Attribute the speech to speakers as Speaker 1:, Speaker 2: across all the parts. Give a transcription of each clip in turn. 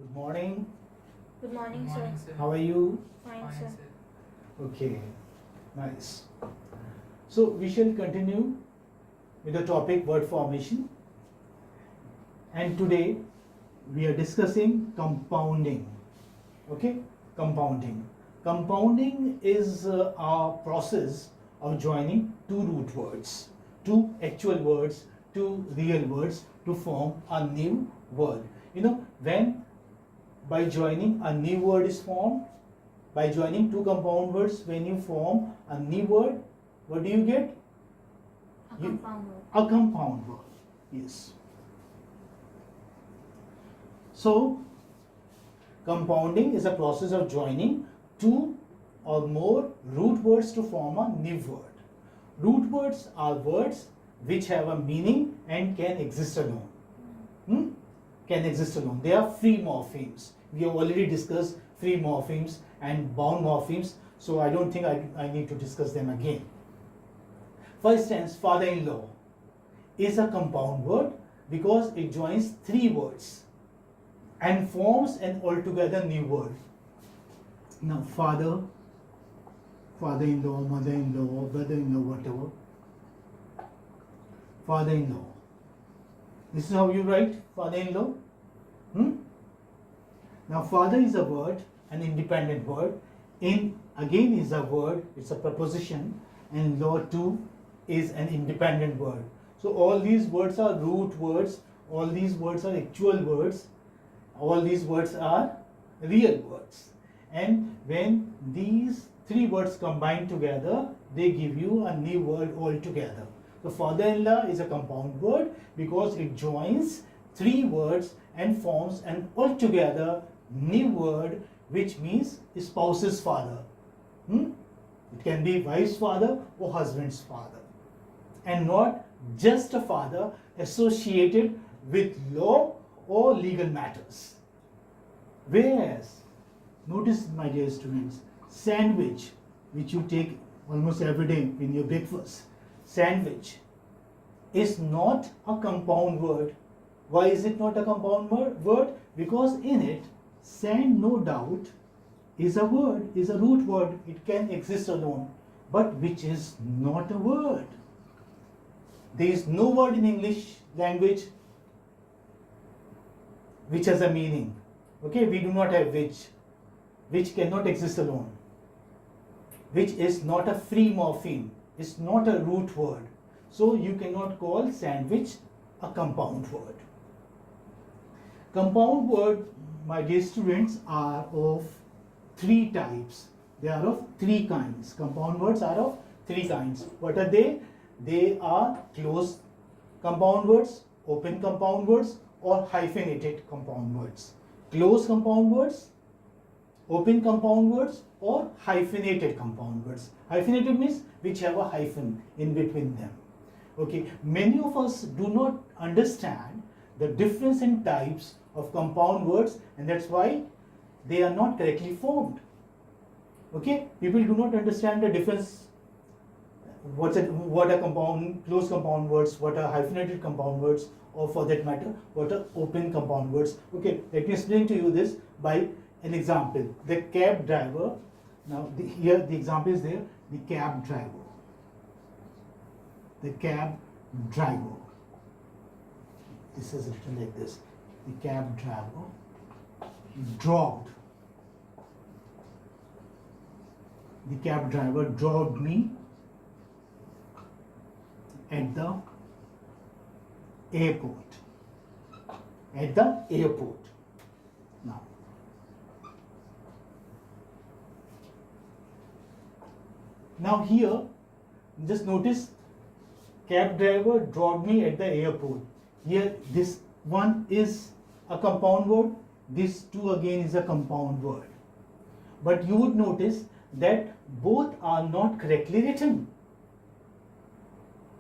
Speaker 1: Good morning.
Speaker 2: Good morning,
Speaker 3: Good morning,
Speaker 2: sir.
Speaker 3: sir.
Speaker 1: How are you?
Speaker 2: Fine,
Speaker 3: Fine,
Speaker 2: sir.
Speaker 3: sir.
Speaker 1: Okay, nice. So we shall continue with the topic word formation. And today we are discussing compounding. Okay, compounding. Compounding is our process of joining two root words, two actual words, two real words to form a new word. When by joining a new word is formed, by joining two compound words, when you form a new word, what do you get?
Speaker 2: A compound word.
Speaker 1: A compound word. Yes. So, compounding is a process of joining two or more root words to form a new word. Root words are words which have a meaning and can exist alone. Can exist alone. They are free morphemes. We have already discussed free morphemes and bound morphemes, so I don't think I need to discuss them again. For instance, father-in-law is a compound word because it joins three words and forms an altogether new word. Now, father, father-in-law, mother-in-law, brother-in-law, whatever. Father-in-law. This is how you write father-in-law. Now, father is a word, an independent word. In again is a word, it's a preposition, and law too is an independent word. So all these words are root words, all these words are actual words, all these words are real words. And when these three words combine together, they give you a new word altogether. So father-in-law is a compound word because it joins three words and forms an altogether new word, which means spouse's father. It can be wife's father or husband's father, and not just a father associated with law or legal matters. Whereas, notice, my dear students, sandwich, which you take almost every day in your breakfast, sandwich is not a compound word. Why is it not a compound word? Because in it, sand, no doubt, is a word, is a root word. It can exist alone, but which is not a word. There is no word in English language which has a meaning. Okay, we do not have which cannot exist alone. Which is not a free morpheme, it's not a root word. So you cannot call sandwich a compound word. Compound word, my dear students, are of three types. They are of three kinds. Compound words are of three kinds. What are they? They are closed compound words, open compound words, or hyphenated compound words. Closed compound words, open compound words, or hyphenated compound words. Hyphenated means which have a hyphen in between them. Okay, many of us do not understand the difference in types of compound words, and that's why they are not correctly formed. Okay, people do not understand the difference. What are compound, closed compound words, what are hyphenated compound words, or for that matter, what are open compound words. Okay, let me explain to you this by an example. The cab driver. Now here the example is there. The cab driver. The cab driver. This is written like this. The cab driver dropped. The cab driver dropped me at the airport. At the airport. Now here, just notice, cab driver dropped me at the airport. Here, this one is a compound word. This too again is a compound word. But you would notice that both are not correctly written.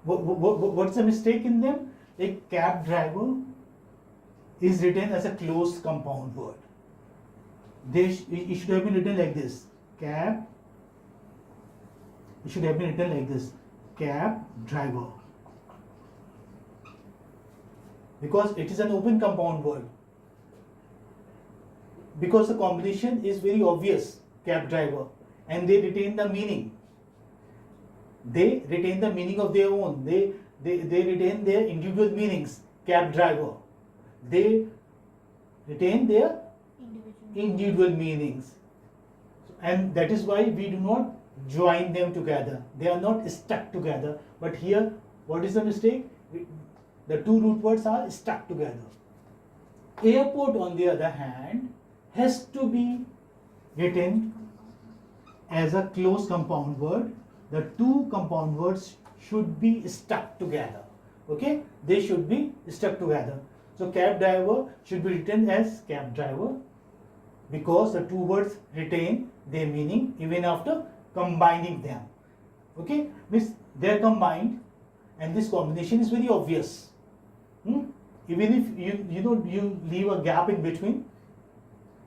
Speaker 1: What's the mistake in them? A cab driver is written as a closed compound word. It should have been written like this. Cab. It should have been written like this. Cab driver. Because it is an open compound word. because the combination is very obvious, cab driver, and they retain the meaning. They retain the meaning of their own. They retain their individual meanings. Cab driver. They retain their individual meanings. And that is why we do not join them together. They are not stuck together. But here, what is the mistake? The two root words are stuck together. Airport, on the other hand, has to be written as a close compound word. The two compound words should be stuck together. Okay? They should be stuck together. So cab driver should be written as cab driver because the two words retain their meaning even after combining them. Okay? Means they are combined and this combination is very obvious. Even if you leave a gap in between,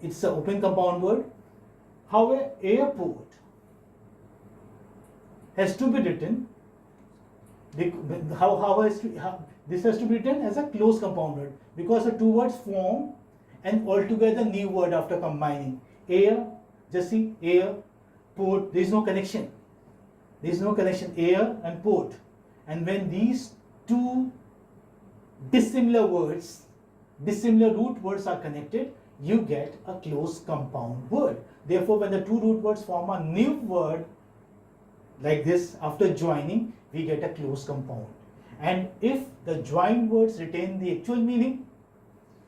Speaker 1: it's an open compound word. However, airport has to be written. This has to be written as a close compound word because the two words form an altogether new word after combining. Air, just see, air, port. There is no connection. There is no connection. Air and port. And when these two dissimilar words, dissimilar root words are connected, you get a close compound word. Therefore, when the two root words form a new word like this, after joining, we get a close compound. And if the joined words retain the actual meaning,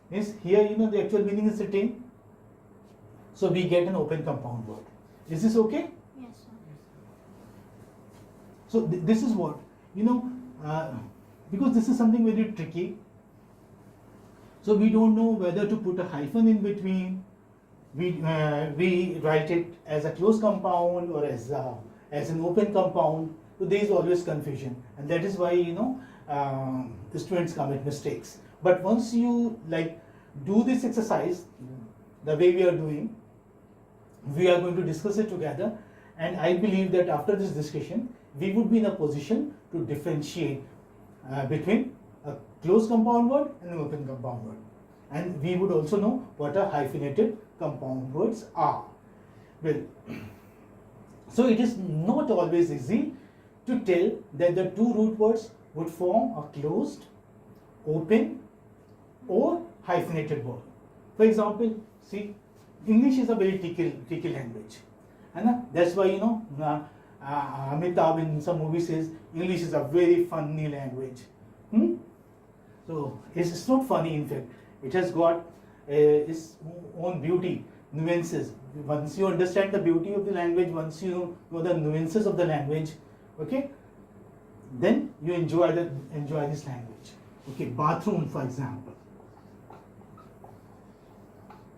Speaker 1: means here the actual meaning is retained, so we get an open compound word. Is this okay?
Speaker 2: Yes, sir.
Speaker 1: So this is what, because this is something very tricky. So we don't know whether to put a hyphen in between. We write it as a close compound or as an open compound. So there is always confusion, and that is why the students commit mistakes. But once you do this exercise, the way we are doing, we are going to discuss it together, and I believe that after this discussion, we would be in a position to differentiate between a close compound word and an open compound word. And we would also know what are hyphenated compound words are. Well, so it is not always easy to tell that the two root words would form a closed, open or hyphenated word. For example, see, English is a very tricky language. And that's why, Amitabh in some movies says English is a very funny language. So it's not funny, in fact. It has got its own beauty, nuances. Once you understand the beauty of the language, once you know the nuances of the language, okay, then you enjoy this language. Okay, bathroom, for example.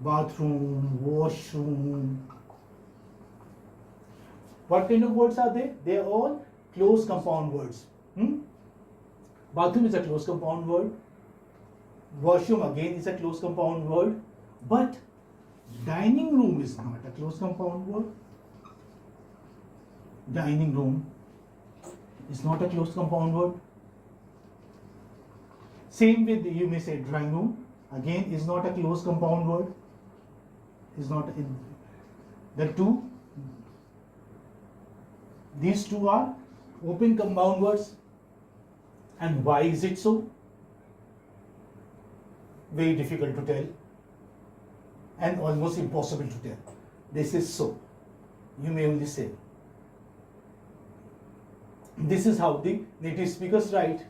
Speaker 1: Bathroom, washroom. What kind of words are they? They are all close compound words. Bathroom is a close compound word. Washroom again is a close compound word. But dining room is not a close compound word. Dining room is not a close compound word. Same with, you may say, drawing room. Again, is not a close compound word. Is not in the two. These two are open compound words. And why is it so? Very difficult to tell and almost impossible to tell. This is so. You may only say. This is how the native speakers write.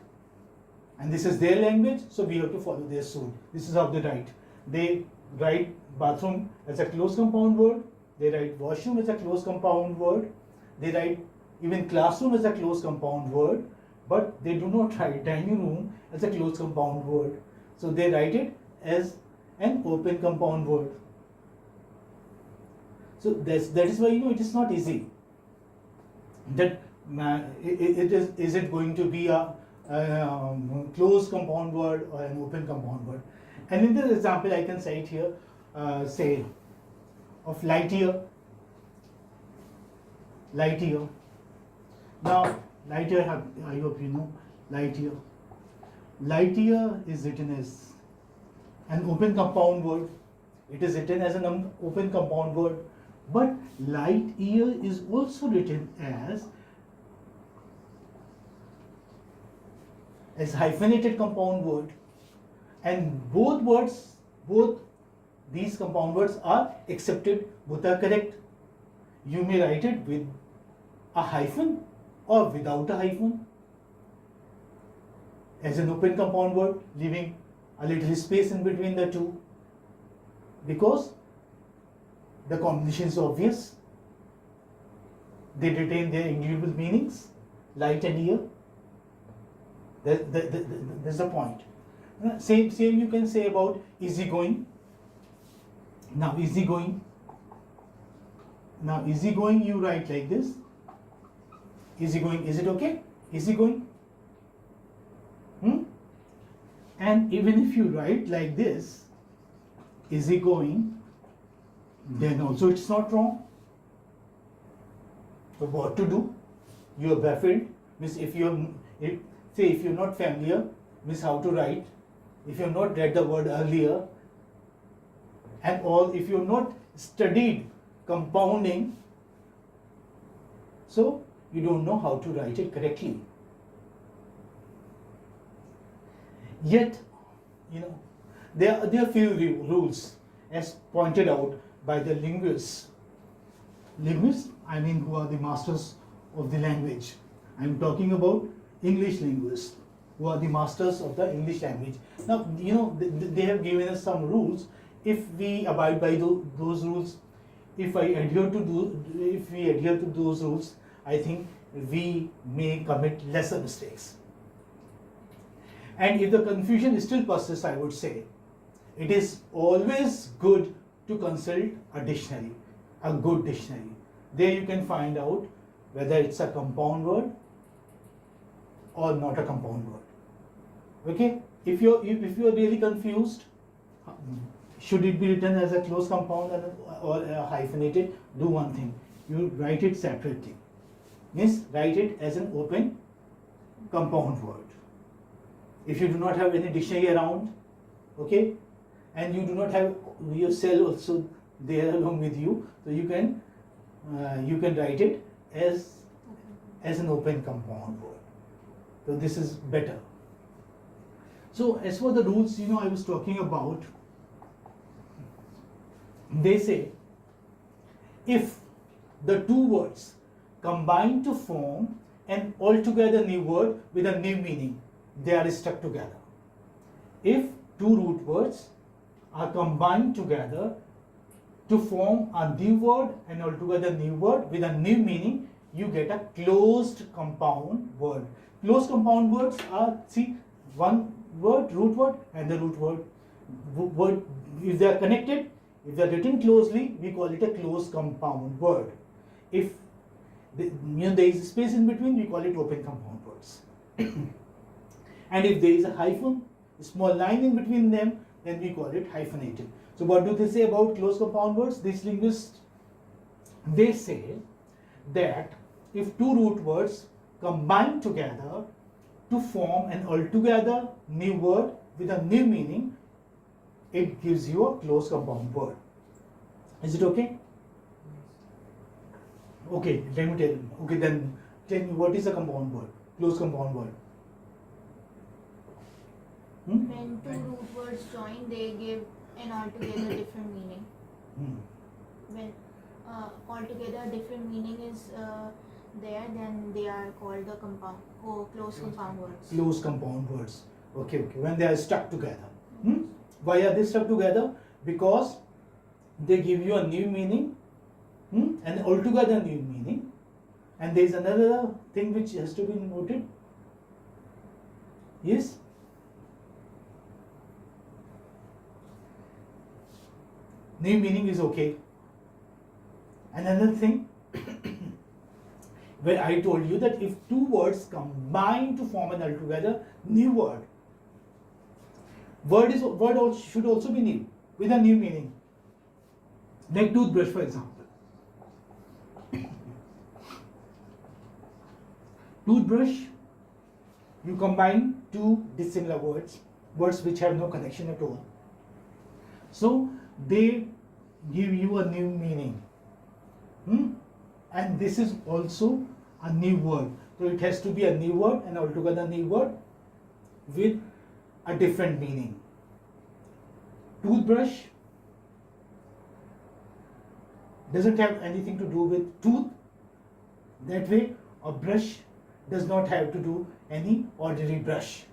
Speaker 1: And this is their language, so we have to follow their suit. This is how they write. They write bathroom as a close compound word. They write washroom as a close compound word. They write even classroom as a close compound word. But they do not write dining room as a close compound word. So they write it as an open compound word. So that is why it is not easy. That is it going to be a closed compound word or an open compound word? And in this example, I can cite here, say, of light year. Light year. Now, light year, I hope you know, light year. Light year is written as an open compound word. it is written as an open compound word. But light year is also written as hyphenated compound word, and both these compound words are accepted, both are correct. You may write it with a hyphen or without a hyphen as an open compound word, leaving a little space in between the two, because the combination is obvious. They retain their individual meanings, light and year. That's the point. Same you can say about easygoing. Now easygoing you write like this. Easygoing, is it okay? Easygoing. And even if you write like this, easygoing, then also it's not wrong. So what to do? You are baffled. Means if you're not familiar, means how to write. If you have not read the word earlier, and all, if you have not studied compounding, so you don't know how to write it correctly. Yet, there are few rules as pointed out by the linguists. Linguists, I mean, who are the masters of the language. I am talking about English linguists, who are the masters of the English language. Now, they have given us some rules. If we abide by those rules, if we adhere to those rules, I think we may commit lesser mistakes. And if the confusion still persists, I would say, it is always good to consult a dictionary, a good dictionary. There you can find out whether it's a compound word or not a compound word. Okay? If you're really confused, should it be written as a close compound or hyphenated? Do one thing. You write it separately. Means write it as an open compound word. If you do not have any dictionary around, okay, and you do not have your cell also there along with you, so you can write it as an open compound word. So this is better. So as for the rules, I was talking about, they say if the two words combine to form an altogether new word with a new meaning, they are stuck together. If two root words are combined together to form a new word, an altogether new word with a new meaning, you get a closed compound word. Closed compound words are, one word, root word, and the root word. If they are connected, if they are written closely, we call it a closed compound word. If there is space in between, we call it open compound words. And if there is a hyphen, a small line in between them, then we call it hyphenated. So what do they say about closed compound words? These linguists, they say that if two root words combine together to form an altogether new word with a new meaning, it gives you a closed compound word. Is it okay? Okay, let me tell you. Okay, then tell me, what is a compound word? Closed compound word.
Speaker 2: When two root words join, they give an altogether different meaning. When altogether different meaning is there, then they are called the close compound words. Close
Speaker 1: compound words. Okay. When they are stuck together. Why are they stuck together? Because they give you a new meaning, an altogether new meaning. And there is another thing which has to be noted. Yes? New meaning is okay. Another thing, where I told you that if two words combine to form an altogether new word, word should also be new, with a new meaning. Like toothbrush, for example. Toothbrush, you combine two dissimilar words which have no connection at all. So they give you a new meaning. And this is also a new word. So it has to be a new word, and altogether new word with a different meaning. Toothbrush doesn't have anything to do with tooth. That way, a brush does not have to do any ordinary brush.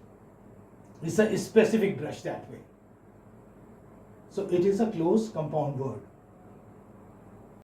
Speaker 1: It's a specific brush that way. So it is a close compound word.